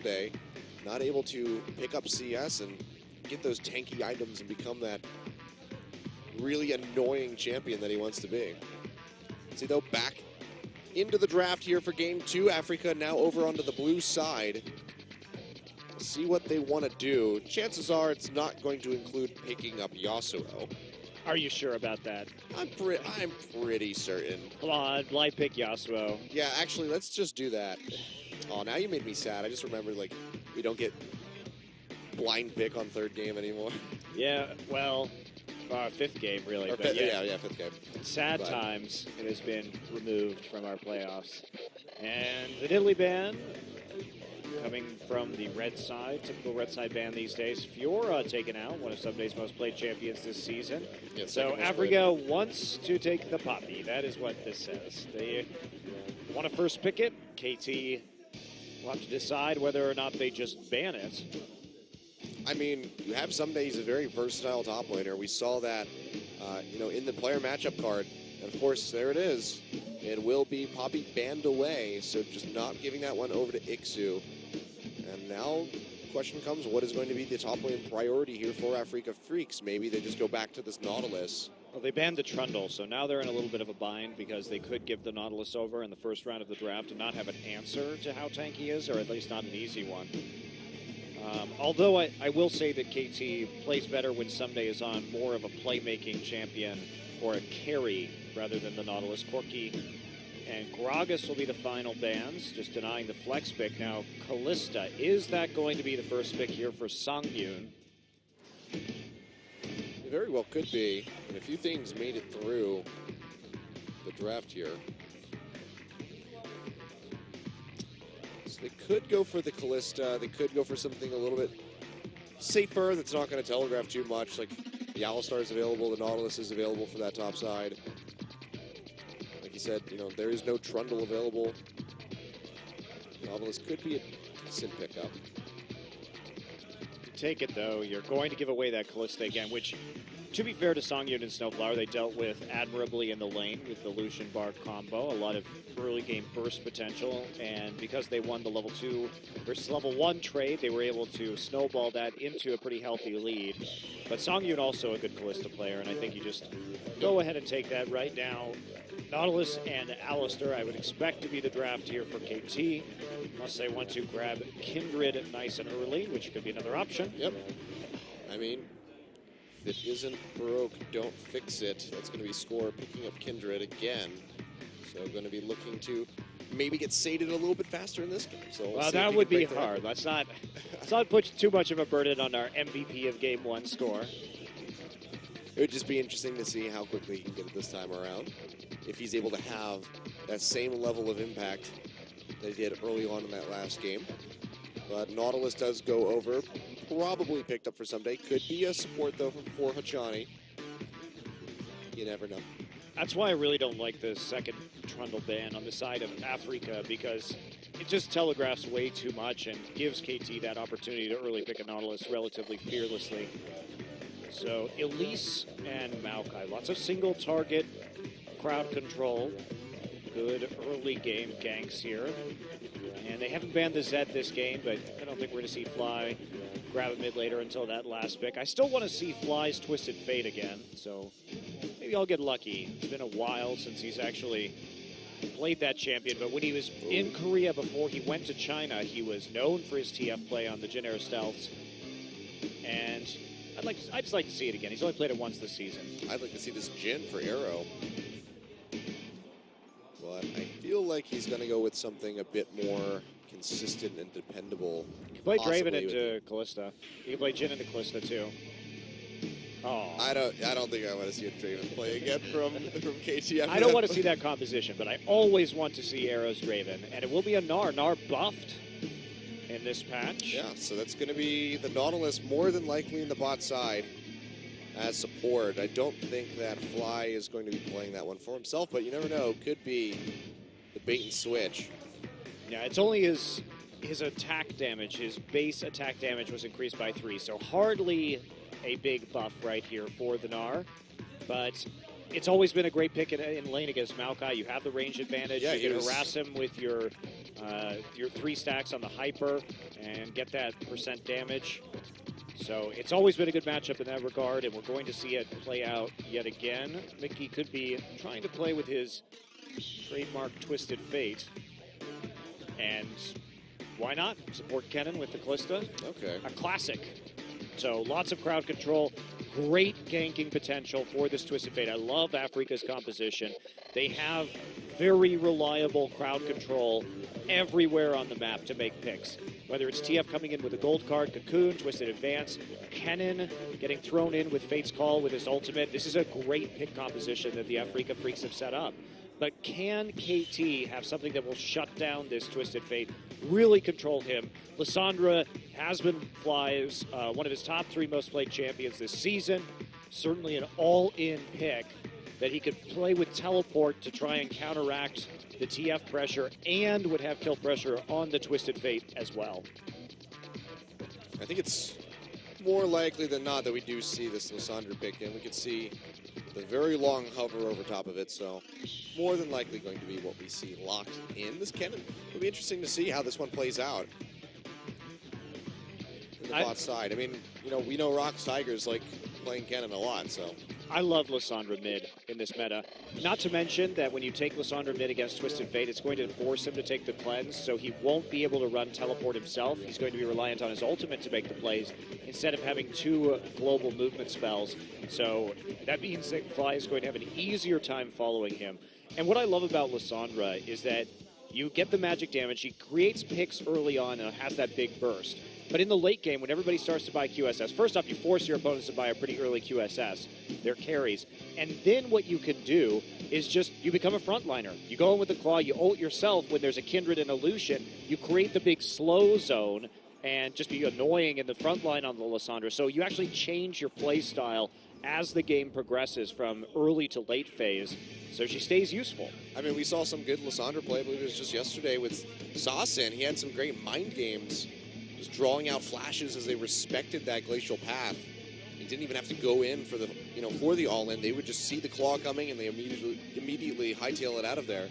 Sunday, not able to pick up CS and get those tanky items and become that really annoying champion that he wants to be. See, though, back into the draft here for game 2. AFREECA now over onto the blue side. We'll see what they want to do. Chances are it's not going to include picking up Yasuo. Are you sure about that? I'm pretty certain. Come on, blind pick Yasuo. Yeah, actually, let's just do that. Oh, now you made me sad. I just remembered, like, we don't get blind pick on third game anymore. Yeah, well, fifth game, really. Or but yeah, fifth game. Sad times, it has been removed from our playoffs. And the diddly ban coming from the red side, typical red side ban these days. Fiora taken out, one of Sunday's most played champions this season. Yeah, so AFREECA wants to take the poppy. That is what this says. They want to first pick it. KT will have to decide whether or not they just ban it. I mean, you have some days a very versatile top laner. We saw that, in the player matchup card. And of course, there it is. It will be Poppy banned away, so just not giving that one over to Ixu. And now the question comes, what is going to be the top lane priority here for AFREECA Freaks? Maybe they just go back to this Nautilus. Well, they banned the Trundle, so now they're in a little bit of a bind because they could give the Nautilus over in the first round of the draft and not have an answer to how tanky he is, or at least not an easy one. Although I will say that KT plays better when Sunday is on more of a playmaking champion or a carry rather than the Nautilus. Corki and Gragas will be the final bans, just denying the flex pick. Now, Kalista, is that going to be the first pick here for Songyun? It very well could be. And a few things made it through the draft here. So they could go for the Kalista. They could go for something a little bit safer that's not going to telegraph too much. Like the Alistar is available, the Nautilus is available for that top side. Like you said, there is no Trundle available. Nautilus could be a decent pickup. Take it, though. You're going to give away that Kalista again, which, to be fair to Songyun and Snowflower, they dealt with admirably in the lane with the Lucian Bard combo. A lot of early game burst potential, and because they won the level 2 versus level 1 trade, they were able to snowball that into a pretty healthy lead. But Songyun also a good Kalista player, and I think you just go ahead and take that right now. Nautilus and Alistair, I would expect to be the draft here for KT, unless they want to grab Kindred nice and early, which could be another option. Yep. I mean, if it isn't broke, don't fix it. That's going to be Score picking up Kindred again. So going to be looking to maybe get sated a little bit faster in this game. So well, that would be hard. Let's not put too much of a burden on our MVP of Game 1 Score. It would just be interesting to see how quickly he can get it this time around. If he's able to have that same level of impact that he did early on in that last game. But Nautilus does go over. Probably picked up for someday. Could be a support, though, for Hachani. You never know. That's why I really don't like the second Trundle ban on the side of AFREECA, because it just telegraphs way too much and gives KT that opportunity to early pick a Nautilus relatively fearlessly. So Elise and Maokai, lots of single target crowd control. Good early game ganks here. And they haven't banned the Zed this game, but I don't think we're going to see Fly grab a mid later until that last pick. I still want to see Fly's Twisted Fate again, so maybe I'll get lucky. It's been a while since he's actually played that champion, but when he was in Korea before he went to China, he was known for his TF play on the Jin Air Stealths. And I'd just like to see it again. He's only played it once this season. I'd like to see this Jin for Arrow. But I feel like he's going to go with something a bit more consistent and dependable. You play Draven into Kalista. You can play Jin into Kalista too. Oh. I don't think I want to see a Draven play again from KT. I don't want to see that composition, but I always want to see Arrow's Draven. And it will be a Gnar. Gnar buffed in this patch. Yeah, so that's going to be the Nautilus more than likely in the bot side as support. I don't think that Fly is going to be playing that one for himself, but you never know. Could be the bait and switch. Yeah, it's only his attack damage. His base attack damage was increased by 3, so hardly a big buff right here for the Gnar. But it's always been a great pick in lane against Maokai. You have the range advantage. Yeah, you can harass him with your 3 stacks on the hyper and get that % damage. So it's always been a good matchup in that regard, and we're going to see it play out yet again. Mickey could be trying to play with his trademark Twisted Fate. And why not support Kennen with the Callista? Okay. A classic. So lots of crowd control, great ganking potential for this Twisted Fate. I love AFREECA's composition. They have very reliable crowd control everywhere on the map to make picks. Whether it's TF coming in with a gold card, Cocoon, Twisted Advance, Kennen getting thrown in with Fate's Call with his ultimate. This is a great pick composition that the AFREECA Freaks have set up. But can KT have something that will shut down this Twisted Fate, really control him? Lissandra has been Fly's one of his top 3 most played champions this season. Certainly an all-in pick that he could play with teleport to try and counteract the TF pressure and would have kill pressure on the Twisted Fate as well. I think it's more likely than not that we do see this Lissandra pick in. We could see the very long hover over top of it, so more than likely going to be what we see locked in. This Kennen will be interesting to see how this one plays out in the bot side. I mean, you know, we know Rock Tigers like playing Kennen a lot, so. I love Lissandra mid in this meta. Not to mention that when you take Lissandra mid against Twisted Fate, it's going to force him to take the cleanse, so he won't be able to run teleport himself. He's going to be reliant on his ultimate to make the plays instead of having 2 global movement spells. So that means that Fly is going to have an easier time following him. And what I love about Lissandra is that you get the magic damage. He creates picks early on and has that big burst. But in the late game, when everybody starts to buy QSS, first off, you force your opponents to buy a pretty early QSS, their carries. And then what you can do is just, you become a frontliner. You go in with the claw, you ult yourself when there's a Kindred and a Lucian, you create the big slow zone and just be annoying in the front line on the Lissandra. So you actually change your play style as the game progresses from early to late phase, so she stays useful. I mean, we saw some good Lissandra play. I believe it was just yesterday with Sassin. He had some great mind games, just drawing out flashes as they respected that glacial path. He didn't even have to go in for the, for the all-in. They would just see the claw coming and they immediately hightail it out of there.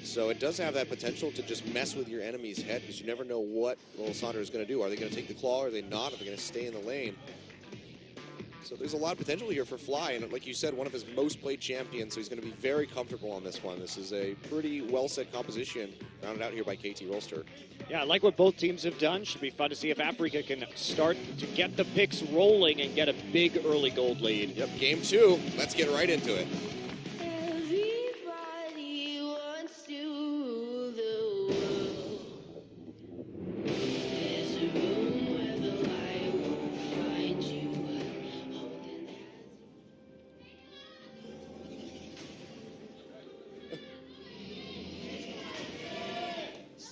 So it does have that potential to just mess with your enemy's head because you never know what Lissandra is going to do. Are they going to take the claw? Are they not? Are they going to stay in the lane? So there's a lot of potential here for Fly, and like you said, one of his most played champions, so he's going to be very comfortable on this one. This is a pretty well-set composition, rounded out here by KT ROLSTER. Yeah, I like what both teams have done. Should be fun to see if AFREECA can start to get the picks rolling and get a big early gold lead. Yep, game 2. Let's get right into it. Everybody wants to rule the world. There's a room where the light won't find you. Holding hands.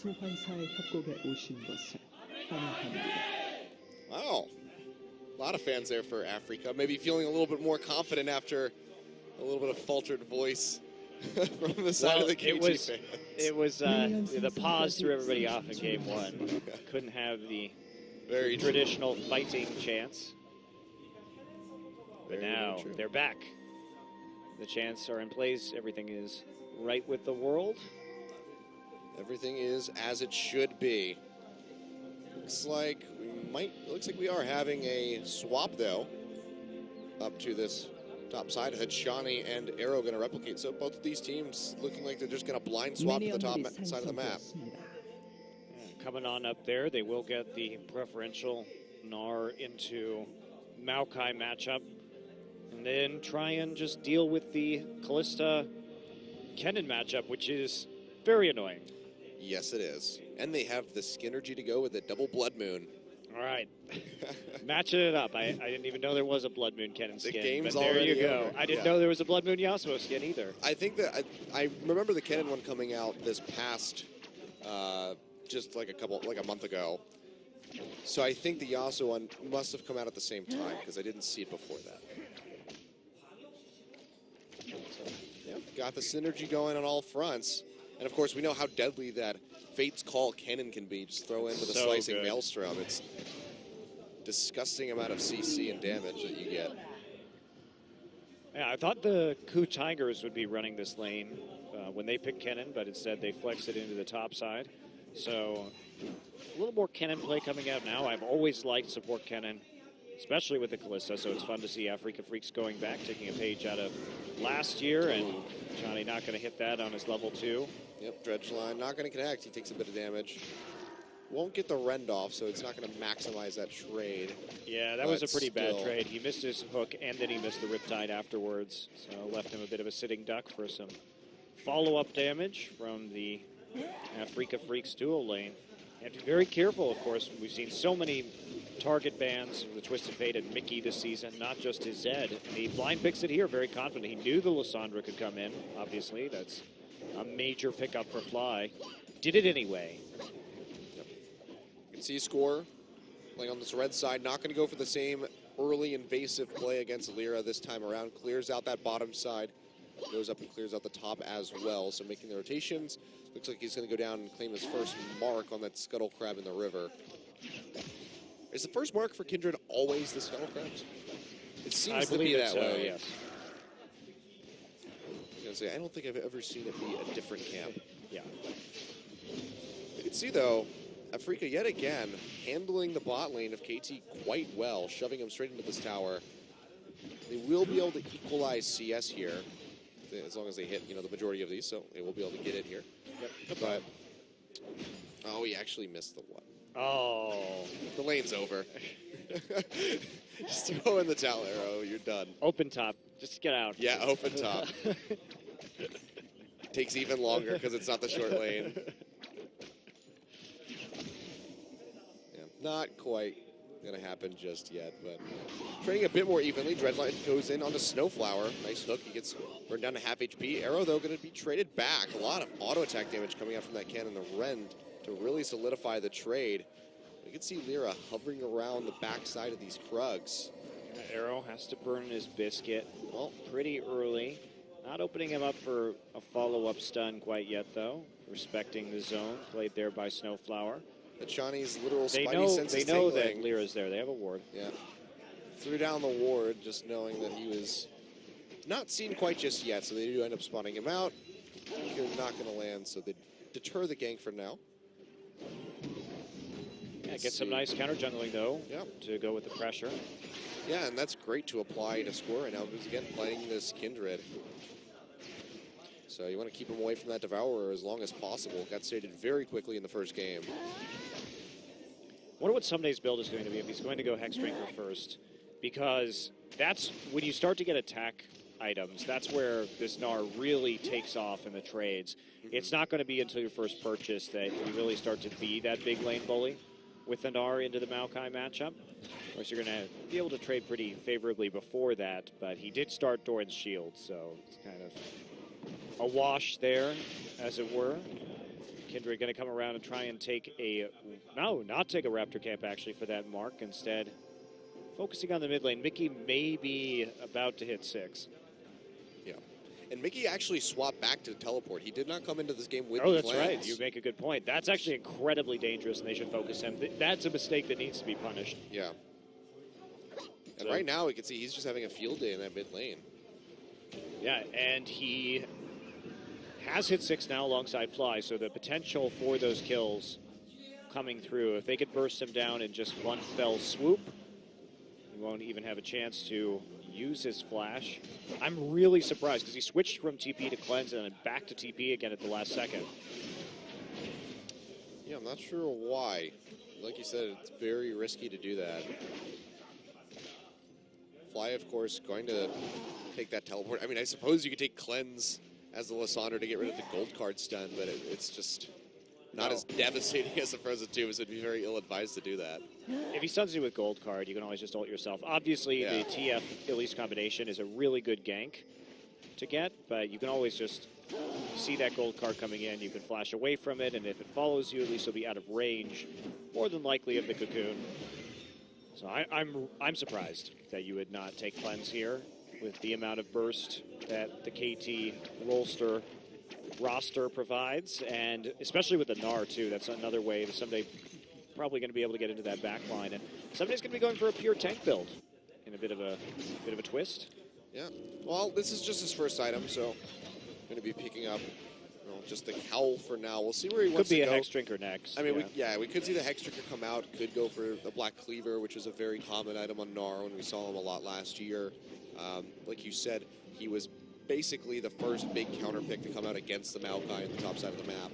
소환사의 협곡에 오신 것을 환영합니다. Wow. A lot of fans there for AFREECA. Maybe feeling a little bit more confident after a little bit of faltered voice from the side of the KT fans. It was the pause threw everybody off in game 1. Couldn't have the Very traditional fighting chance. But Very now true. they're back. The chants are in place. Everything is right with the world. Everything is as it should be. Looks like we are having a swap though up to this top side. Hachani and Arrow going to replicate. So both of these teams looking like they're just going to blind swap to the top side of the map. Coming on up there, they will get the preferential Gnar into Maokai matchup. And then try and just deal with the Callista Kennen matchup, which is very annoying. Yes, it is. And they have the Skinnergy to go with a double Blood Moon. All right. Matching it up. I didn't even know there was a Blood Moon Kennen skin. The game's but there you already go. over. I didn't know there was a Blood Moon Yasuo skin either. I think that I remember the Kennen one coming out this past just like a month ago. So I think the Yasuo one must have come out at the same time because I didn't see it before that. So, yeah, got the synergy going on all fronts. And of course, we know how deadly that Fate's Call Kennen can be. Just throw in with a So slicing good. Maelstrom. It's disgusting amount of CC and damage that you get. Yeah, I thought the Ku Tigers would be running this lane when they picked Kennen, but instead they flexed it into the top side. So a little more Kennen play coming out now. I've always liked support Kennen, especially with the Kalista, so it's fun to see AFREECA Freeks going back, taking a page out of last year, and Johnny not going to hit that on his level 2. Yep, dredge line, not going to connect. He takes a bit of damage. Won't get the rend off, so it's not going to maximize that trade. Yeah, that was a pretty bad trade. He missed his hook, and then he missed the Riptide afterwards, so left him a bit of a sitting duck for some follow-up damage from the AFREECA Freeks dual lane. You have to be very careful, of course. We've seen so many target bans, the Twisted Fate and Mickey this season, not just his Zed. And he blind picks it here, very confident. He knew the Lysandra could come in, obviously. That's a major pickup for Fly. Did it anyway. Yep. You can see score. Playing on this red side, not going to go for the same early invasive play against Lyra this time around. Clears out that bottom side. Goes up and clears out the top as well, so making the rotations. Looks like he's going to go down and claim his first mark on that Scuttle Crab in the river. Is the first mark for Kindred always the Scuttle Crabs? It seems to be that way. Yes. I was going to say, I don't think I've ever seen it be a different camp. Yeah. You can see, though, AFREECA yet again handling the bot lane of KT quite well, shoving him straight into this tower. They will be able to equalize CS here, as long as they hit, the majority of these, so they will be able to get it here. Yep. But, oh, he actually missed the one. Oh. The lane's over. Just throw in the towel arrow, you're done. Open top. Just get out. Yeah, open top. Takes even longer because it's not the short lane. Yeah, not quite going to happen just yet, but trading a bit more evenly. Dreadline goes in onto Snowflower. Nice hook. He gets burned down to half HP. Arrow, though, going to be traded back. A lot of auto attack damage coming out from that cannon. The Rend to really solidify the trade. You can see Lyra hovering around the backside of these Krugs. Arrow has to burn his biscuit. Well, pretty early. Not opening him up for a follow-up stun quite yet, though. Respecting the zone played there by Snowflower. The Johnny's literal They spidey know, senses they know tingling. that Lyra's there. They have a ward. Yeah. Threw down the ward, just knowing that he was not seen quite just yet, so they do end up spawning him out. You're not going to land, so they deter the gank for now. Yeah, get some nice counter jungling, though, to go with the pressure. Yeah, and that's great to apply to score right now, because again, playing this Kindred. So you want to keep him away from that Devourer as long as possible. Got stated very quickly in the first game. Wonder what Sunday's build is going to be if he's going to go Hexdrinker first, because that's when you start to get attack items. That's where this Gnar really takes off in the trades. It's not going to be until your first purchase that you really start to be that big lane bully with the Gnar into the Maokai matchup. Of course, you're going to be able to trade pretty favorably before that, but he did start Doran's Shield, so it's kind of a wash there, as it were. Kindred going to come around and try and take not take a Raptor camp actually for that mark. Instead, focusing on the mid lane. Mickey may be about to hit 6. Yeah. And Mickey actually swapped back to teleport. He did not come into this game with Oh, the that's plans. right. You make a good point. That's actually incredibly dangerous, and they should focus him. That's a mistake that needs to be punished. Yeah. And right now, we can see he's just having a field day in that mid lane. Yeah, and he has hit 6 now alongside Fly, so the potential for those kills coming through, if they could burst him down in just one fell swoop, he won't even have a chance to use his flash. I'm really surprised because he switched from TP to cleanse and then back to TP again at the last second. Yeah, I'm not sure why. Like you said, it's very risky to do that. Fly, of course, going to take that teleport. I mean, I suppose you could take cleanse as the Lysandra to get rid of the gold card stun, but it's just not as devastating as the Frozen 2, so it'd be very ill-advised to do that. If he stuns you with gold card, you can always just ult yourself. Obviously, the TF Elise combination is a really good gank to get, but you can always just see that gold card coming in, you can flash away from it, and if it follows you, at least you'll be out of range, more than likely, of the cocoon. So I'm surprised that you would not take cleanse here with the amount of burst that the KT ROLSTER roster provides, and especially with the Gnar too. That's another way that someday probably going to be able to get into that back line, and somebody's going to be going for a pure tank build in a bit of a twist. Yeah. Well, this is just his first item, so going to be picking up just the cowl for now. We'll see where he Could wants to be go. a Hex Drinker next. I mean, we could see the Hex Drinker come out. Could go for the Black Cleaver, which was a very common item on Gnar when we saw him a lot last year. Like you said, he was basically the first big counter pick to come out against the Maokai on the top side of the map.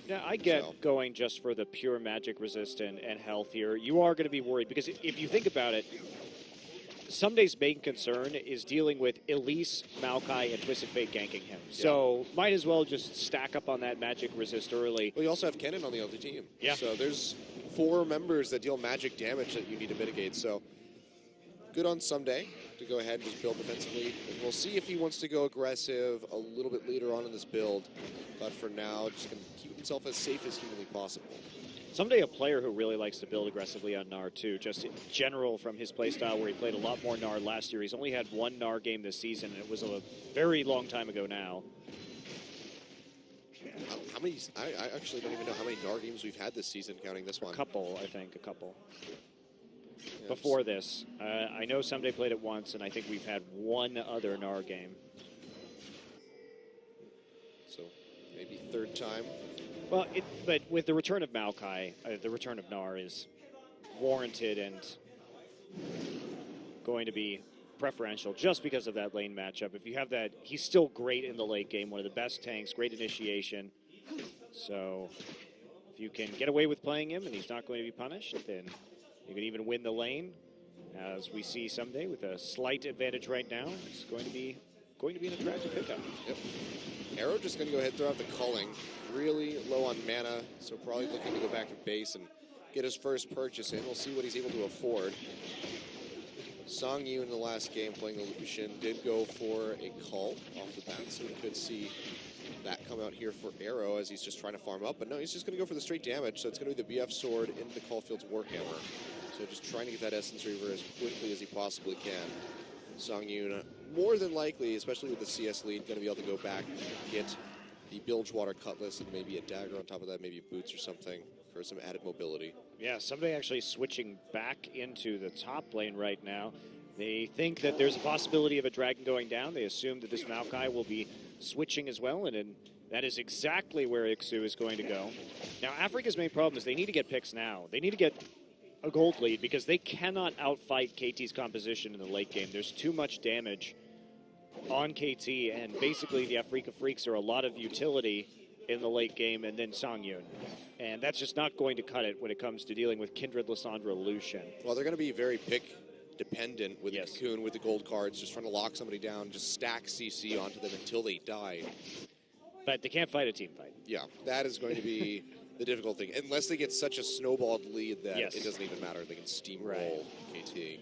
Yeah, I get going just for the pure magic resist and health here. You are going to be worried because if you think about it, Sumday's main concern is dealing with Elise, Maokai, and Twisted Fate ganking him. Yeah. So might as well just stack up on that magic resist early. Well, you also have Kennen on the other team. Yeah. So there's 4 members that deal magic damage that you need to mitigate. So good on Someday to go ahead and just build defensively. And we'll see if he wants to go aggressive a little bit later on in this build. But for now, just going to keep himself as safe as humanly possible. Someday a player who really likes to build aggressively on Gnar too, just in general from his playstyle where he played a lot more Gnar last year. He's only had 1 Gnar game this season, and it was a very long time ago now. How many? I actually don't even know how many Gnar games we've had this season, counting this one. A couple, I think, a couple. Yeah, Before this, I know Someday played it once, and I think we've had 1 other Gnar game. So maybe 3rd time. Well, but with the return of Maokai, the return of Gnar is warranted and going to be preferential just because of that lane matchup. If you have that, he's still great in the late game, one of the best tanks, great initiation. So if you can get away with playing him and he's not going to be punished, then you can even win the lane. As we see Someday with a slight advantage right now, it's going to be an attractive pickup. Yep. Arrow just going to go ahead and throw out the culling. Really low on mana, so probably looking to go back to base and get his first purchase in. We'll see what he's able to afford. Song Yu in the last game playing the Lucian did go for a call off the bat, so we could see that come out here for Arrow as he's just trying to farm up. But no, he's just going to go for the straight damage, so it's going to be the BF Sword into the Caulfield's Warhammer. So just trying to get that Essence Reaver as quickly as he possibly can. Song Yoon, more than likely, especially with the CS lead, going to be able to go back and get the Bilgewater Cutlass and maybe a dagger on top of that, maybe boots or something for some added mobility. Yeah, Someday actually switching back into the top lane right now. They think that there's a possibility of a dragon going down. They assume that this Maokai will be switching as well, and that is exactly where Ixu is going to go. Now, AFREECA's main problem is they need to get picks now. They need to get a gold lead because they cannot outfight KT's composition in the late game. There's too much damage on KT, and basically the AFREECA Freaks are a lot of utility in the late game, and then Songyun. And that's just not going to cut it when it comes to dealing with Kindred, Lissandra, Lucian. Well, they're going to be very pick dependent with the Cocoon, with the gold cards, just trying to lock somebody down, just stack CC onto them until they die. But they can't fight a team fight. Yeah, that is going to be the difficult thing. Unless they get such a snowballed lead that it doesn't even matter. They can steamroll KT.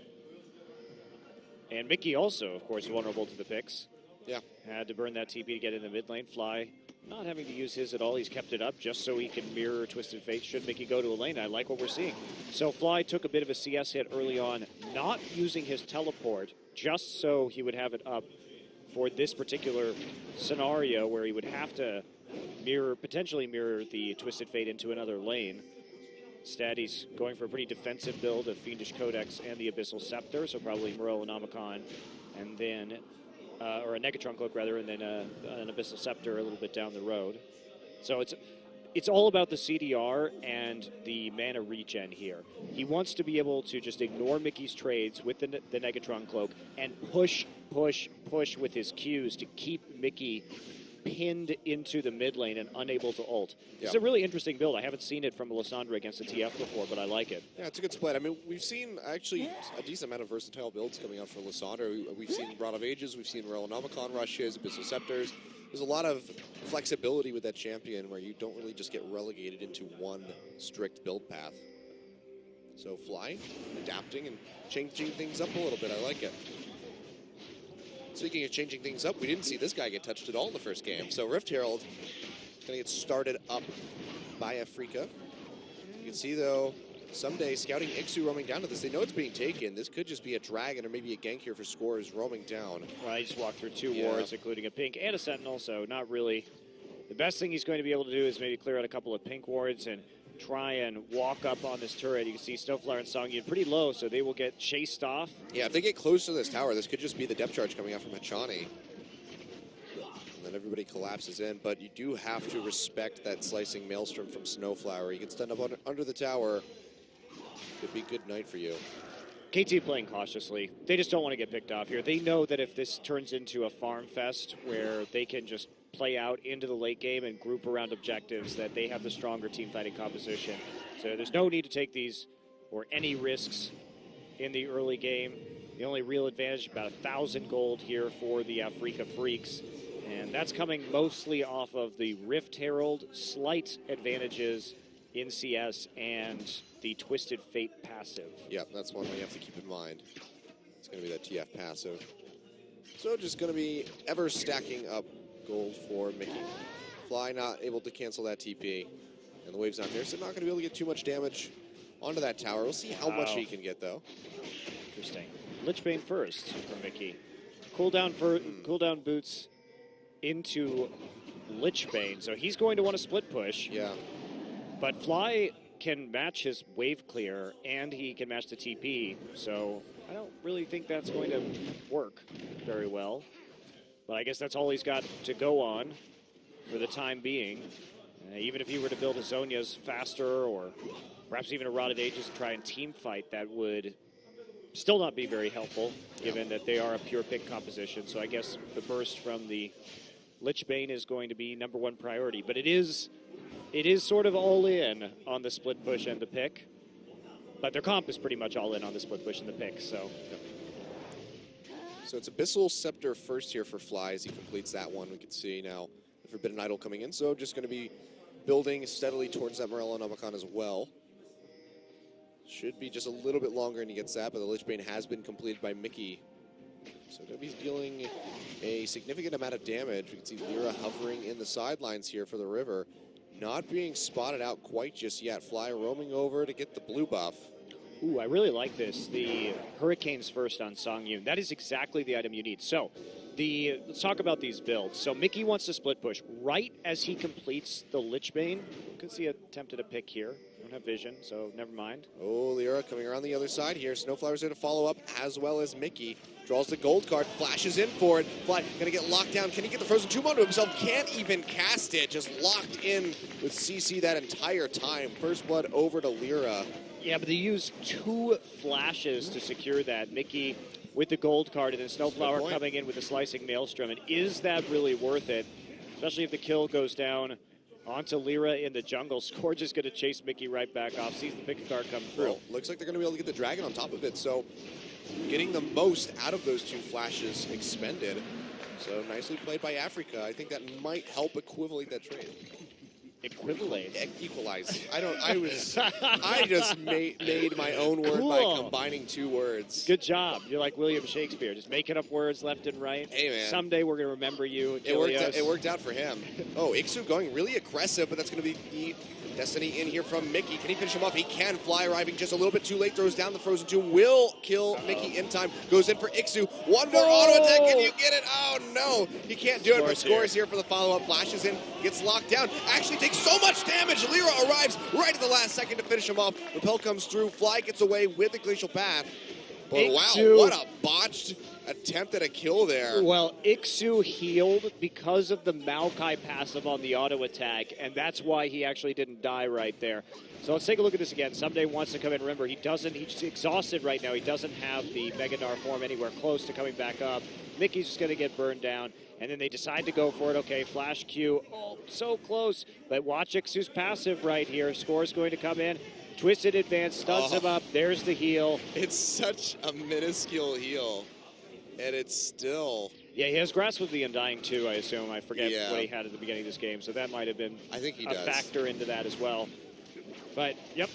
And Mickey also, of course, vulnerable to the picks. Yeah. Had to burn that TP to get in the mid lane. Fly not having to use his at all. He's kept it up just so he can mirror Twisted Fate should Mickey go to a lane. I like what we're seeing. So Fly took a bit of a CS hit early on, not using his teleport, just so he would have it up for this particular scenario where he would have to potentially mirror the Twisted Fate into another lane. Instead, he's going for a pretty defensive build of Fiendish Codex and the Abyssal Scepter, so probably Morel and Omicron, and then, or a Negatron Cloak rather, and then an Abyssal Scepter a little bit down the road. So it's all about the CDR and the mana regen here. He wants to be able to just ignore Mickey's trades with the Negatron Cloak and push with his Qs to keep Mickey pinned into the mid lane and unable to ult. Yeah. It's a really interesting build. I haven't seen it from Lissandra against a TF before, but I like it. Yeah, it's a good split. I mean, we've seen actually a decent amount of versatile builds coming out for Lissandra. We've seen Rod of Ages, we've seen Omicron rushes, Abyssal Scepters. There's a lot of flexibility with that champion where you don't really just get relegated into one strict build path. So Fly, adapting and changing things up a little bit. I like it. Speaking of changing things up, we didn't see this guy get touched at all in the first game. So Rift Herald is going to get started up by AFREECA. You can see, though, Someday scouting Ixu roaming down to this. They know it's being taken. This could just be a dragon or maybe a gank here for scores roaming down. Well, he just walked through 2 wards, including a pink and a sentinel, so not really. The best thing he's going to be able to do is maybe clear out a couple of pink wards and try and walk up on this turret. You can see Snowflower and Songyun pretty low, so they will get chased off. Yeah, if they get close to this tower, this could just be the depth charge coming out from Hachani. And then everybody collapses in, but you do have to respect that slicing Maelstrom from Snowflower. He gets done up under the tower. Could be good night for you. KT playing cautiously. They just don't want to get picked off here. They know that if this turns into a farm fest where they can just play out into the late game and group around objectives, that they have the stronger team fighting composition. So there's no need to take these or any risks in the early game. The only real advantage, about 1,000 gold here for the AFREECA Freaks. And that's coming mostly off of the Rift Herald, slight advantages in CS, and the Twisted Fate passive. Yeah, that's one we have to keep in mind. It's going to be that TF passive. So just going to be ever stacking up gold for Mickey. Fly not able to cancel that TP. And the wave's not there, so not going to be able to get too much damage onto that tower. We'll see how much he can get, though. Interesting. Lichbane first for Mickey. Cooldown boots into Lichbane, so he's going to want to split push. Yeah. But Fly can match his wave clear, and he can match the TP, so I don't really think that's going to work very well. But I guess that's all he's got to go on for the time being. Even if he were to build his Zonias faster, or perhaps even a Rotted Aegis to try and team fight, that would still not be very helpful, given that they are a pure pick composition. So I guess the burst from the Lichbane is going to be #1 priority. But it is sort of all in on the split push and the pick. But their comp is pretty much all in on the split push and the pick, so. So it's Abyssal Scepter first here for Fly as he completes that one. We can see now the Forbidden Idol coming in. So just going to be building steadily towards that Morello Nomicon as well. Should be just a little bit longer and he gets that, but the Lichbane has been completed by Mickey. So going to be dealing a significant amount of damage. We can see Lyra hovering in the sidelines here for the River. Not being spotted out quite just yet. Fly roaming over to get the blue buff. Ooh, I really like this. The Hurricanes first on Songyun. That is exactly the item you need. So, let's talk about these builds. So Mickey wants to split push. Right as he completes the Lichbane, you can see attempted a pick here. Don't have vision, so never mind. Oh, Lyra coming around the other side here. Snowflower's there to follow up, as well as Mickey. Draws the gold card, flashes in for it. Fly gonna get locked down. Can he get the Frozen Tomb onto himself? Can't even cast it. Just locked in with CC that entire time. First blood over to Lyra. Yeah, but they use 2 flashes to secure that. Mickey with the gold card, and then Snowflower coming in with the slicing Maelstrom. And is that really worth it? Especially if the kill goes down onto Lyra in the jungle. Scourge is going to chase Mickey right back off. Sees the pick card come through. Well, looks like they're going to be able to get the dragon on top of it. So getting the most out of those 2 flashes expended. So nicely played by AFREECA. I think that might help equivalent that trade. Equalize. I just made my own word by combining 2 words. Good job. You're like William Shakespeare, just making up words left and right. Hey, man. Someday we're going to remember you. It worked out for him. Oh, Ixu going really aggressive, but that's going to be the Destiny in here from Mickey. Can he finish him off? He can. Fly arriving just a little bit too late. Throws down the Frozen Tomb. Will kill Mickey in time. Goes in for Ixu. One more auto attack. Can you get it? Oh, no. He can't do it, but scores here for the follow-up. Flashes in. Gets locked down. Actually takes so much damage. Lyra arrives right at the last second to finish him off. Repel comes through. Fly gets away with the Glacial Path. But wow, what a botched attempt at a kill there. Well, Ixu healed because of the Maokai passive on the auto attack, and that's why he actually didn't die right there. So let's take a look at this again. Someday wants to come in. Remember, he's exhausted right now. He doesn't have the Mega Gnar form anywhere close to coming back up. Mickey's just going to get burned down, and then they decide to go for it. Okay, Flash Q. Oh, so close. But watch Ixu's passive right here. Score's going to come in. Twisted advance, stuns him up. There's the heal. It's such a minuscule heal. And it's still... Yeah, he has Grasp of the Undying too, I assume. I forget what he had at the beginning of this game, so that might have been a factor into that as well. But, yep,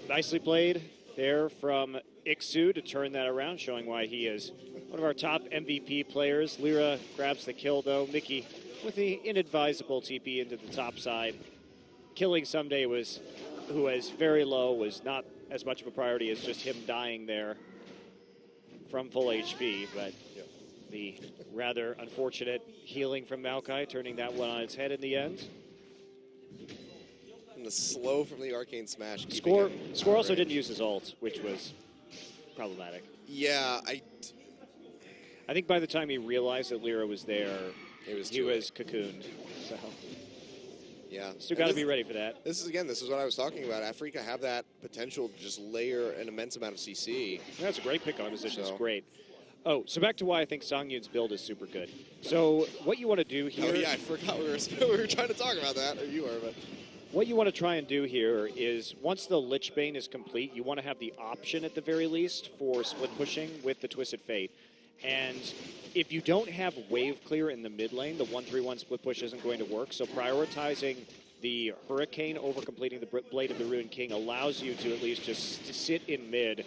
nicely played there from Ixu to turn that around, showing why he is one of our top MVP players. Lyra grabs the kill, though. Mickey with the inadvisable TP into the top side. Killing Someday who was very low, was not as much of a priority as just him dying there from full HP, but the rather unfortunate healing from Maokai, turning that one on its head in the end. And the slow from the Arcane Smash. Score also outraged. didn't use his ult, which was problematic. Yeah, I think by the time he realized that Lyra was there, it was he too was cocooned. So yeah. still got to be ready for that. This is what I was talking about. AFREECA have that potential to just layer an immense amount of CC. That's a great pick on position. So- It's great. Oh, so back to why I think Songyun's build is super good. So what you want to do here... Oh yeah, I forgot we were trying to talk about that, or you were, but... What you want to try and do here is, once the Lich Bane is complete, you want to have the option at the very least for split pushing with the Twisted Fate. And if you don't have wave clear in the mid lane, the 1-3-1 split push isn't going to work. So prioritizing the Hurricane over completing the Blade of the Ruined King allows you to at least just sit in mid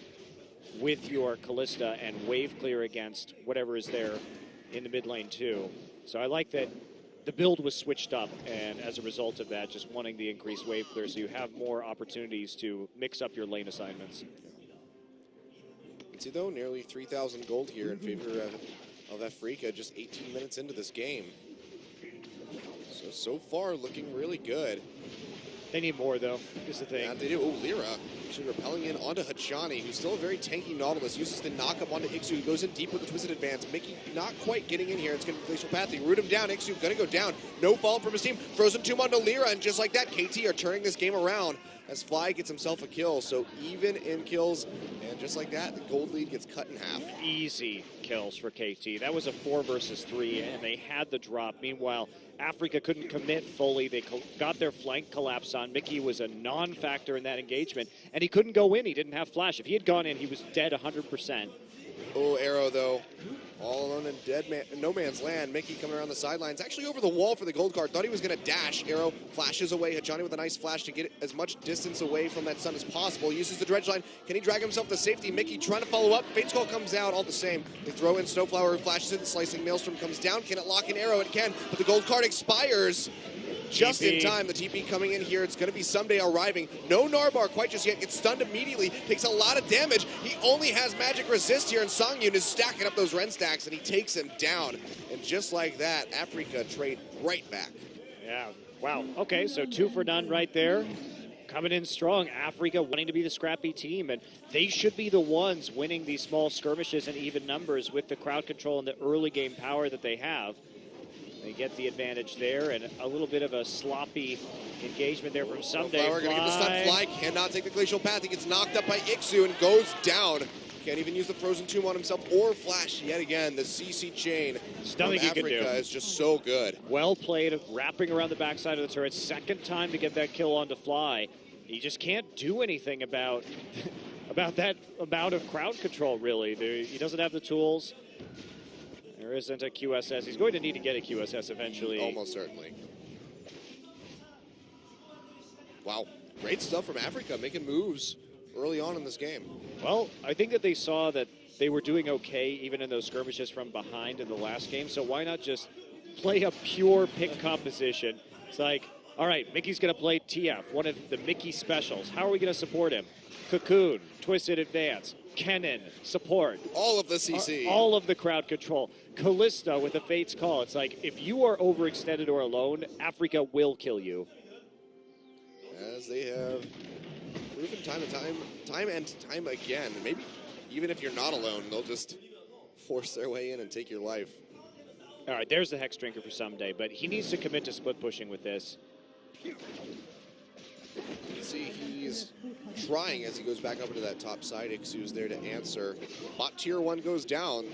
with your Callista and wave clear against whatever is there in the mid lane too. So I like that the build was switched up, and as a result of that, just wanting the increased wave clear so you have more opportunities to mix up your lane assignments. You can see, though, nearly 3,000 gold here in favor of AFREECA just 18 minutes into this game. So far, looking really good. They need more, though, is the thing. Yeah, they do. Oh, Lyra actually repelling in onto Hachani, who's still a very tanky Nautilus. Uses the knock-up onto Ixu, who goes in deep with the Twisted Advance. Mickey not quite getting in here. It's going to be Glacial Path. They root him down. Ixu going to go down. No fall from his team. Frozen Tomb onto Lyra, and just like that, KT are turning this game around as Fly gets himself a kill. So even in kills, and just like that, the gold lead gets cut in half. Easy kills for KT. That was a 4 versus 3, and they had the drop. Meanwhile, AFREECA couldn't commit fully. They got their flank collapse on. Mickey was a non-factor in that engagement, and he couldn't go in. He didn't have flash. If he had gone in, he was dead 100%. Oh, Arrow, though. All alone in no man's land. Mickey coming around the sidelines. Actually over the wall for the gold card. Thought he was going to dash. Arrow flashes away. Hachani with a nice flash to get as much distance away from that sun as possible. Uses the dredge line. Can he drag himself to safety? Mickey trying to follow up. Fate's Call comes out all the same. They throw in Snowflower, who flashes it. The slicing Maelstrom comes down. Can it lock an Arrow? It can, but the gold card expires. Just in time, the TP coming in here. It's going to be Someday arriving. No Narbar quite just yet. Gets stunned immediately. Takes a lot of damage. He only has magic resist here, and Songyun is stacking up those Ren stacks, and he takes him down. And just like that, AFREECA trade right back. Yeah, wow. Okay, so 2 for none right there. Coming in strong. AFREECA wanting to be the scrappy team, and they should be the ones winning these small skirmishes in even numbers with the crowd control and the early game power that they have. They get the advantage there, and a little bit of a sloppy engagement there from Someday. Flower going to get the stun. Fly cannot take the Glacial Path. He gets knocked up by Ixu and goes down. Can't even use the Frozen Tomb on himself or flash yet again. The CC chain from nothing he can do. AFREECA is just so good. Well played, wrapping around the backside of the turret. Second time to get that kill onto Fly. He just can't do anything about that amount of crowd control, really. He doesn't have the tools. There isn't a QSS. He's going to need to get a QSS eventually. Almost certainly. Wow, great stuff from AFREECA, making moves early on in this game. Well, I think that they saw that they were doing okay even in those skirmishes from behind in the last game, so why not just play a pure pick composition? It's like, all right, Mickey's going to play TF, one of the Mickey specials. How are we going to support him? Cocoon, Twisted Advance, Kennen, support. All of the CC. All of the crowd control. Callista with the Fate's Call. It's like, if you are overextended or alone, AFREECA will kill you. As they have proven time and time again. Maybe even if you're not alone, they'll just force their way in and take your life. All right, there's the Hex Drinker for Someday, but he needs to commit to split pushing with this. You see, he's trying as he goes back up into that top side. Ixu's there to answer. Bot tier 1 goes down.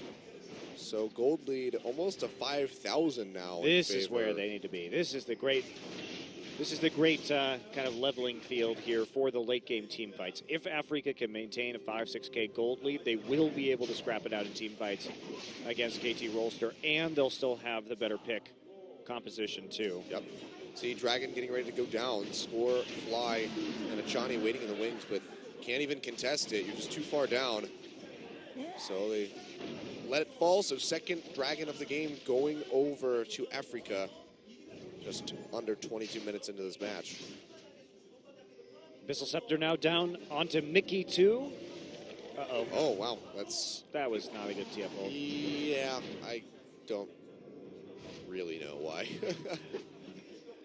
So gold lead almost to 5,000 now. This is where they need to be. This is the great kind of leveling field here for the late game team fights. If AFREECA can maintain a 5-6K gold lead, they will be able to scrap it out in team fights against KT ROLSTER, and they'll still have the better pick composition too. Yep. See Dragon getting ready to go down. Score, Fly, and Hachani waiting in the wings, but can't even contest it. You're just too far down. So they let it fall. So second Dragon of the game going over to AFREECA. Just under 22 minutes into this match. Abyssal Scepter now down onto Mickey too. Uh-oh. Oh, wow. That was not a good TF hold. Yeah, I don't really know why.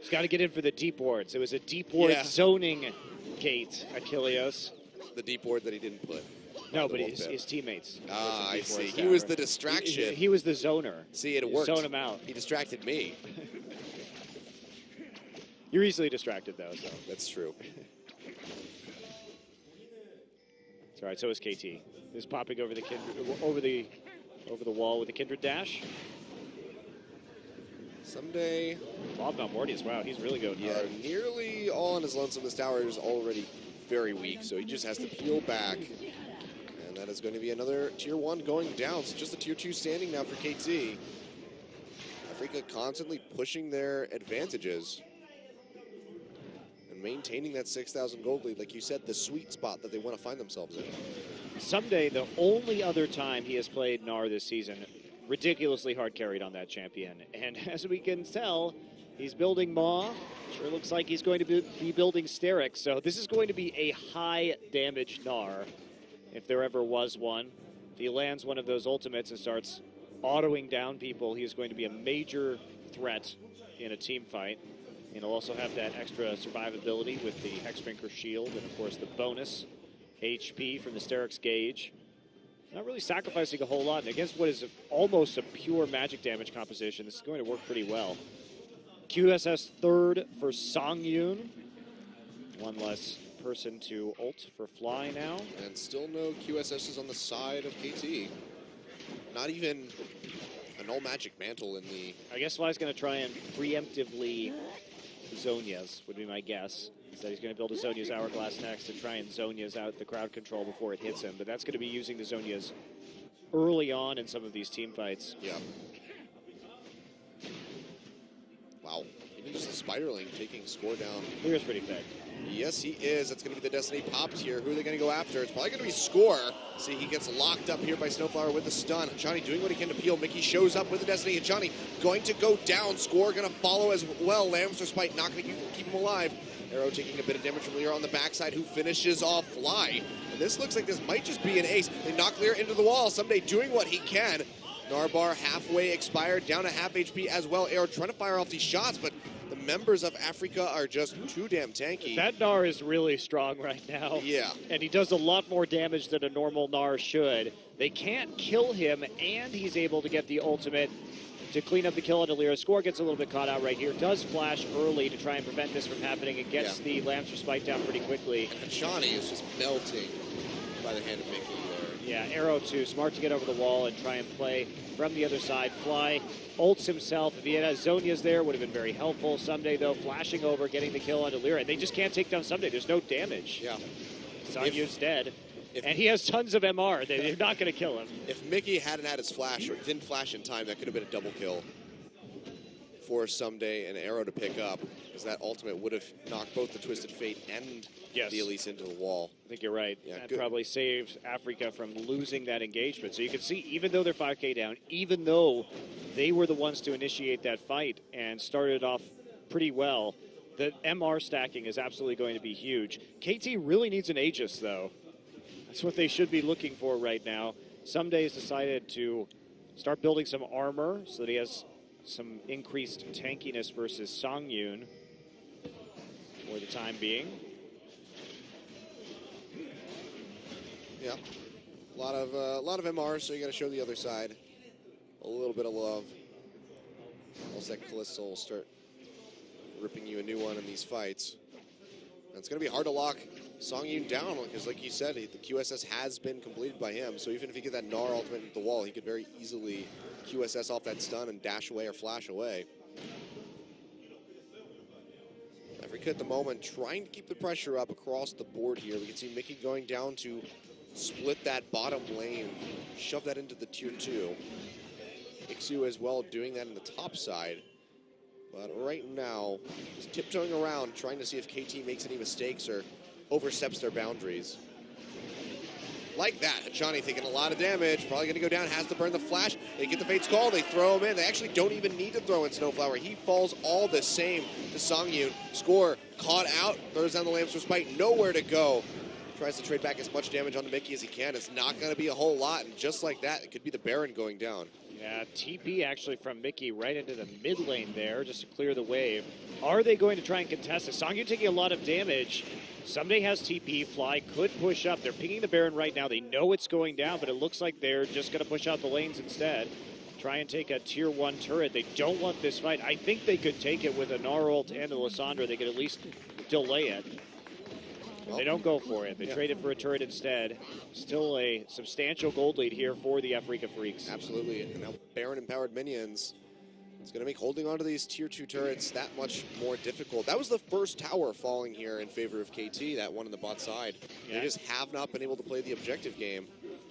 He's got to get in for the deep wards. It was a deep ward Yeah. zoning gate, Achilleos. The deep board that he didn't put. No, The but wolf his, pit. his teammates. Ah, I Deep see. wards He down. was the distraction. He was the zoner. See, it You worked. Zone him out. He distracted me. You're easily distracted, though, so. That's true. It's all right, so is KT. Is popping over the over the wall with the Kindred dash. Someday, Bob Malmortius, wow, he's really going yeah, hard. nearly all on his lonesome. This tower is already very weak, so he just has to peel back. And that is going to be another tier 1 going down. So just a tier 2 standing now for KT. AFREECA constantly pushing their advantages and maintaining that 6,000 gold lead. Like you said, the sweet spot that they want to find themselves in. Someday, the only other time he has played Gnar this season, ridiculously hard carried on that champion. And as we can tell, he's building Maw. Sure looks like he's going to be building Sterix. So this is going to be a high damage Gnar, if there ever was one. If he lands one of those ultimates and starts autoing down people, he is going to be a major threat in a team fight. And he'll also have that extra survivability with the Hexdrinker shield and, of course, the bonus HP from the Sterix gauge. Not really sacrificing a whole lot. And against what is almost a pure magic damage composition, this is going to work pretty well. QSS third for Songyun. One less person to ult for Fly now. And still no QSSs on the side of KT. Not even an all magic mantle in the... I guess Fly's going to try and preemptively Zonia's, would be my guess. Is that he's going to build a Zonia's Hourglass next and try and Zonia's out the crowd control before it hits him. But that's going to be using the Zonia's early on in some of these team fights. Yeah. Wow. Even just the Spiderling taking score down. Clear's pretty thick. Yes, he is. That's going to be the Destiny popped here. Who are they going to go after? It's probably going to be Score. See, he gets locked up here by Snowflower with the stun. Johnny doing what he can to peel. Mickey shows up with the Destiny. Johnny going to go down. Score going to follow as well. Lamb's Respite not going to keep him alive. Arrow taking a bit of damage from Lear on the backside, who finishes off Fly. And this looks like this might just be an ace. They knock Lear into the wall. Someday doing what he can. Narbar halfway expired, down to half HP as well. Arrow trying to fire off these shots, but the members of AFREECA are just too damn tanky. That Gnar is really strong right now. Yeah. And he does a lot more damage than a normal Gnar should. They can't kill him, and he's able to get the ultimate to clean up the kill on Delira. Score gets a little bit caught out right here. Does flash early to try and prevent this from happening and gets the Lamb's Respite down pretty quickly. And Johnny is just melting by the hand of Mickey there. Yeah, Arrow too. Smart to get over the wall and try and play from the other side. Fly ults himself. If he had Zonia's there, would have been very helpful. Someday, though, flashing over, getting the kill on Delira. And they just can't take down Someday. There's no damage. Yeah. Sonyu's dead. And he has tons of MR. They're not going to kill him. If Mickey hadn't had his flash or didn't flash in time, that could have been a double kill for Someday and Arrow to pick up, because that ultimate would have knocked both the Twisted Fate and the Elise into the wall. I think you're right. Yeah, that good. probably saved AFREECA from losing that engagement. So you can see, even though they're 5K down, even though they were the ones to initiate that fight and started off pretty well, the MR stacking is absolutely going to be huge. KT really needs an Aegis, though. That's what they should be looking for right now. Someday has decided to start building some armor so that he has some increased tankiness versus Songyun for the time being. Yeah, a lot of MR, so you got to show the other side a little bit of love. Else that Callisto will start ripping you a new one in these fights. And it's going to be hard to lock Songyun down, because like you said, the QSS has been completed by him. So even if you get that Gnar ultimate into the wall, he could very easily QSS off that stun and dash away or flash away. AFREECA at the moment trying to keep the pressure up across the board here. We can see Mickey going down to split that bottom lane, shove that into the tier 2. Ixu as well doing that in the top side. But right now, he's tiptoeing around, trying to see if KT makes any mistakes or oversteps their boundaries. Like that, Hachani taking a lot of damage, probably going to go down, has to burn the flash. They get the Fate's Call, they throw him in. They actually don't even need to throw in Snowflower. He falls all the same to Songyun. Score caught out, throws down the Lamb's Respite, nowhere to go. Tries to trade back as much damage onto Mickey as he can. It's not going to be a whole lot, and just like that, it could be the Baron going down. Yeah, TP actually from Mickey right into the mid lane there just to clear the wave. Are they going to try and contest this? Songyun taking a lot of damage. Somebody has TP. Fly could push up. They're pinging the Baron right now. They know it's going down, but it looks like they're just going to push out the lanes instead. Try and take a tier 1 turret. They don't want this fight. I think they could take it with a Gnarlt and a Lissandra. They could at least delay it. They don't go for it. They trade it for a turret instead. Still a substantial gold lead here for the AFREECA Freaks. Absolutely. And now Baron-empowered minions. It's going to make holding onto these tier 2 turrets that much more difficult. That was the first tower falling here in favor of KT, that one on the bot side. Yeah. They just have not been able to play the objective game.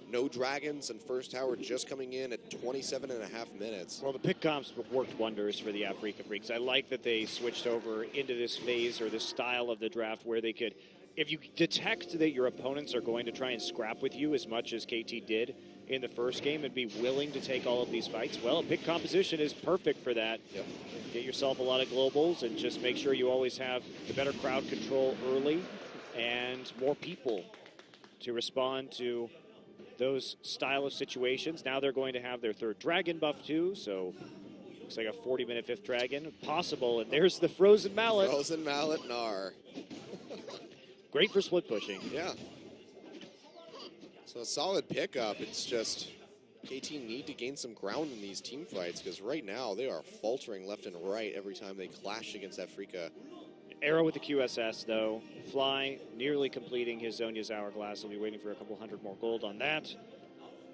No dragons, and first tower just coming in at 27.5 minutes. Well, the pick comps worked wonders for the AFREECA Freaks. I like that they switched over into this phase or this style of the draft where they could, if you detect that your opponents are going to try and scrap with you as much as KT did in the first game and be willing to take all of these fights, well, a pick composition is perfect for that. Yep. Get yourself a lot of globals and just make sure you always have the better crowd control early and more people to respond to those style of situations. Now they're going to have their 3rd dragon buff too, so looks like a 40-minute 5th dragon possible. And there's the Frozen Mallet. Frozen Mallet Gnar. Great for split pushing. Yeah. So a solid pickup. It's just KT need to gain some ground in these team fights because right now they are faltering left and right every time they clash against AFREECA. Arrow with the QSS, though. Fly nearly completing his Zhonya's Hourglass. He'll be waiting for a couple hundred more gold on that.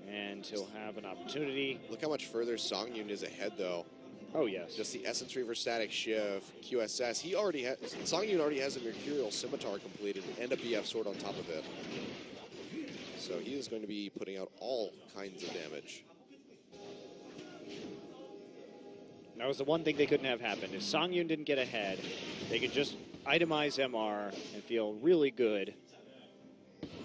And he'll have an opportunity. Look how much further Songyun is ahead, though. Oh, yes. Just the Essence Reaver Static Shiv, QSS. He already has, Songyun already has a Mercurial Scimitar completed and a BF Sword on top of it. So he is going to be putting out all kinds of damage. That was the one thing they couldn't have happen. If Songyun didn't get ahead, they could just itemize MR and feel really good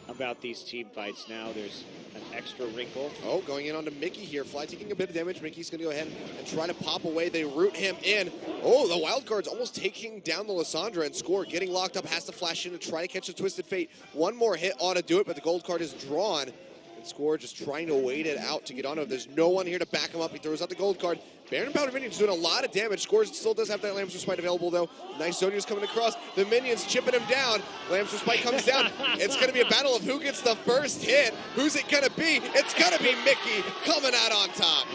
about these team fights. Now there's an extra wrinkle. Oh, going in onto Mickey here. Fly taking a bit of damage. Mickey's going to go ahead and try to pop away. They root him in. Oh, the wild card's almost taking down the Lissandra, and Score getting locked up, has to flash in to try to catch the Twisted Fate. One more hit ought to do it, but the gold card is drawn. And Score just trying to wait it out to get onto him. There's no one here to back him up. He throws out the gold card. Baron Powder Minions doing a lot of damage. Scores still does have that Lamb's Respite available, though. Nice Zonya's coming across. The minions chipping him down. Lamb's Respite comes down. It's going to be a battle of who gets the first hit. Who's it going to be? It's going to be Mickey coming out on top.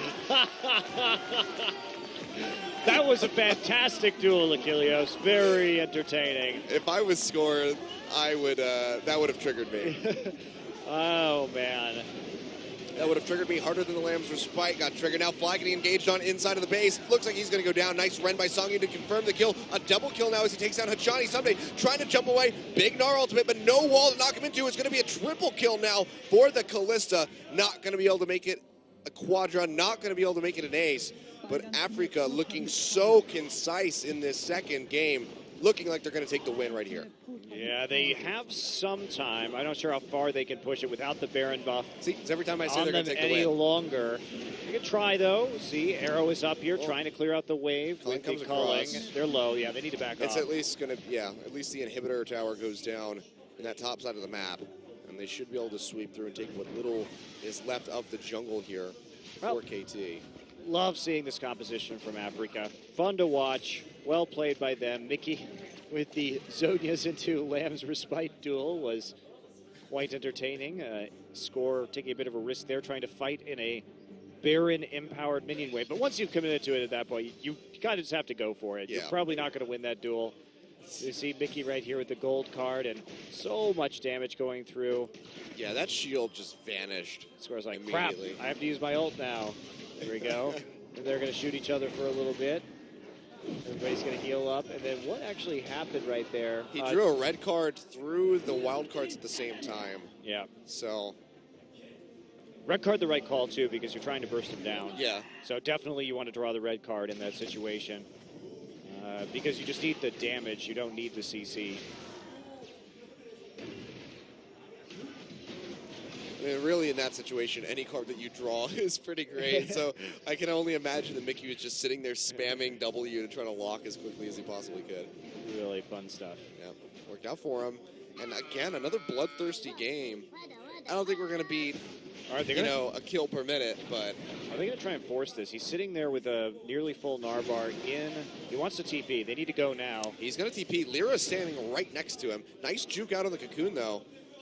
That was a fantastic duel, Achilleos. Very entertaining. If I was Score, I would. That would have triggered me. Oh, man. That would have triggered me harder than the Lamb's Respite. Got triggered. Now Fly getting engaged on inside of the base. Looks like he's going to go down. Nice run by Songyun to confirm the kill. A double kill now as he takes down Hachani. Someday trying to jump away. Big Gnar ultimate, but no wall to knock him into. It's going to be a triple kill now for the Callista. Not going to be able to make it a quadra. Not going to be able to make it an ace. But AFREECA looking so concise in this second game. Looking like they're going to take the win right here. Yeah, they have some time. I'm not sure how far they can push it without the Baron buff. See, it's every time I say they're going to take the any win. longer. You can try, though. See, Arrow is up here trying to clear out the wave. Culling comes Culling. across. They're low. Yeah, they need to back off. It's at least going to, at least the inhibitor tower goes down in that top side of the map. And they should be able to sweep through and take what little is left of the jungle here for KT. Love seeing this composition from AFREECA. Fun to watch. Well played by them. Mickey with the Zhonya's into Lamb's Respite duel was quite entertaining. Score taking a bit of a risk there, trying to fight in a Baron-empowered minion wave. But once you've committed to it at that point, you kind of just have to go for it. Yeah. You're probably not going to win that duel. You see Mickey right here with the gold card and so much damage going through. Yeah, that shield just vanished. Score's like, crap, immediately. I have to use my ult now. There we go. And they're going to shoot each other for a little bit. Everybody's going to heal up. And then what actually happened right there? He drew a red card through the wild cards at the same time. Yeah. So, Red card the right call, too, because you're trying to burst him down. yeah. So definitely you want to draw the red card in that situation. Because you just need the damage. You don't need the CC. I mean, really, in that situation, any card that you draw is pretty great. So I can only imagine that Mickey was just sitting there spamming W to try to lock as quickly as he possibly could. Really fun stuff. Yeah, worked out for him. And again, another bloodthirsty game. I don't think we're going to beat All right, they're you gonna, know, a kill per minute, but are they going to try and force this? He's sitting there with a nearly full Narbar in. He wants to TP. They need to go now. he's going to TP. Lyra's standing right next to him. Nice juke out on the cocoon, though.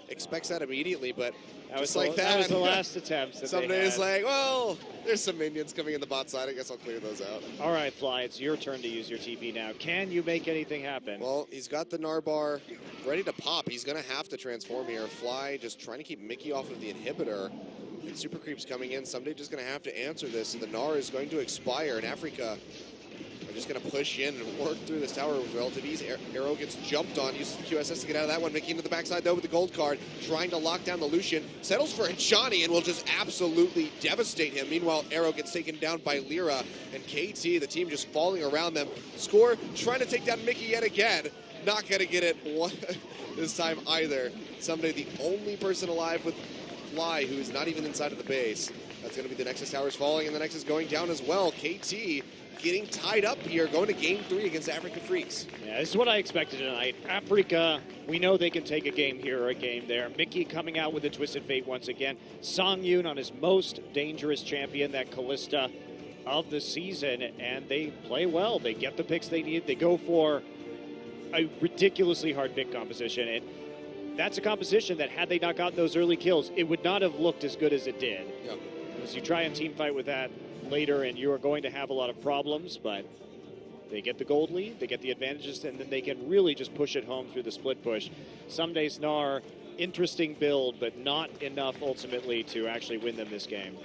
Expects that immediately, but just like that. That was the last attempt. Somebody's like, well, there's some minions coming in the bot side. I guess I'll clear those out. All right, Fly, it's your turn to use your TP now. Can you make anything happen? Well, he's got the Narbar ready to pop. He's going to have to transform here. Fly just trying to keep Mickey off of the inhibitor. And Super Creep's coming in. Someday just going to have to answer this. And the Gnar is going to expire. And AFREECA are just going to push in and work through this tower with relative ease. Arrow gets jumped on, uses the QSS to get out of that one. Mickey into the backside, though, with the gold card, trying to lock down the Lucian. Settles for Johnny and will just absolutely devastate him. Meanwhile, Arrow gets taken down by Lyra. And KT, the team just falling around them. Score, trying to take down Mickey yet again. Not going to get it this time either. Someday the only person alive with Fly who is not even inside of the base. That's going to be the Nexus Towers falling, and the Nexus going down as well. KT getting tied up here, going to game 3 against AFREECA FREECS. Yeah, this is what I expected tonight. AFREECA, we know they can take a game here or a game there. Mickey coming out with a Twisted Fate once again. Song Yoon on his most dangerous champion, that Callista of the season, and they play well. They get the picks they need. They go for a ridiculously hard pick composition, and that's a composition that, had they not gotten those early kills, it would not have looked as good as it did. Yep. Because you try and team fight with that later, and you are going to have a lot of problems, but they get the gold lead, they get the advantages, and then they can really just push it home through the split push. Someday Gnar, interesting build, but not enough ultimately to actually win them this game.